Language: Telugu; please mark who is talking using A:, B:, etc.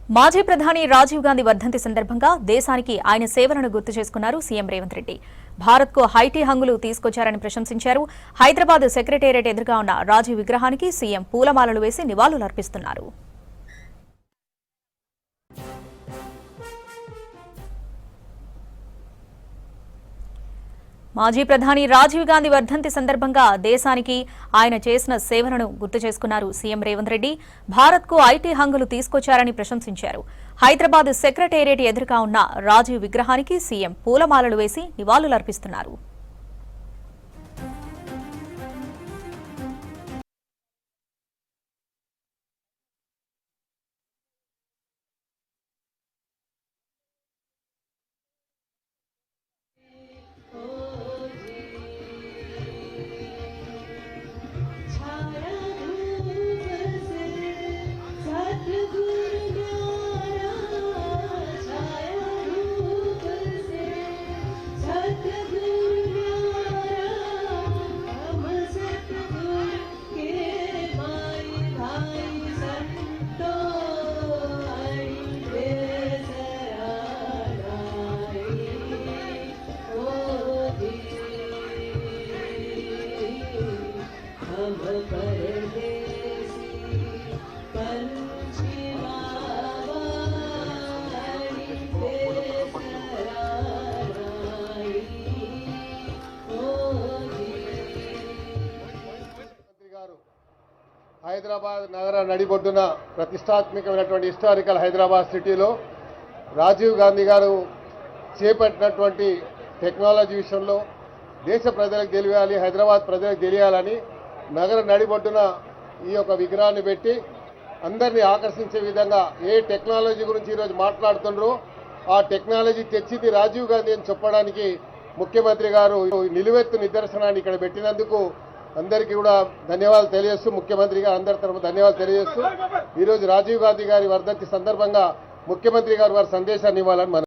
A: మాజీ ప్రధాని రాజీవ్ గాంధీ వర్ధంతి సందర్భంగా దేశానికి ఆయన సేవలను గుర్తు చేసుకున్నారు సీఎం రేవంత్ రెడ్డి. భారత్కు హైటీ హంగులు తీసుకొచ్చారని ప్రశంసించారు. హైదరాబాద్ సెక్రటేరియట్ ఎదురుగా ఉన్న రాజీవ్ విగ్రహానికి సీఎం పూలమాలలు వేసి నివాళులర్పిస్తున్నారు. మాజీ ప్రధాని రాజీవ్ గాంధీ వర్ధంతి సందర్భంగా దేశానికి ఆయన చేసిన సేవలను గుర్తు చేసుకున్నారు సీఎం రేవంత్ రెడ్డి. భారత్కు ఐటీ హంగులు తీసుకొచ్చారని ప్రశంసించారు. హైదరాబాద్ సెక్రటేరియట్ ఎదురుగా ఉన్న రాజీవ్ విగ్రహానికి సీఎం పూలమాలలు వేసి నివాళులర్పిస్తున్నారు.
B: హైదరాబాద్ నగర నడిబొడ్డున ప్రతిష్టాత్మకమైనటువంటి హిస్టారికల్ హైదరాబాద్ సిటీలో రాజీవ్ గాంధీ గారు చేపట్టినటువంటి టెక్నాలజీ విషయంలో దేశ ప్రజలకు తెలియాలి, హైదరాబాద్ ప్రజలకు తెలియాలని నగర నడిబొడ్డున ఈ యొక్క విగ్రహాన్ని పెట్టి అందరినీ ఆకర్షించే విధంగా ఏ టెక్నాలజీ గురించి ఈరోజు మాట్లాడుతున్నారో ఆ టెక్నాలజీ తెచ్చింది రాజీవ్ గాంధీ అని చెప్పడానికి ముఖ్యమంత్రి గారు నిలువెత్తు నిదర్శనాన్ని ఇక్కడ పెట్టినందుకు అందరికీ కూడా ధన్యవాదాలు తెలియజేస్తూ, ముఖ్యమంత్రి గారు అందరి తరఫున ధన్యవాదాలు తెలియజేస్తూ ఈరోజు రాజీవ్ గాంధీ గారి వర్ధంతి సందర్భంగా ముఖ్యమంత్రి గారు వారి సందేశాన్ని ఇవ్వాలని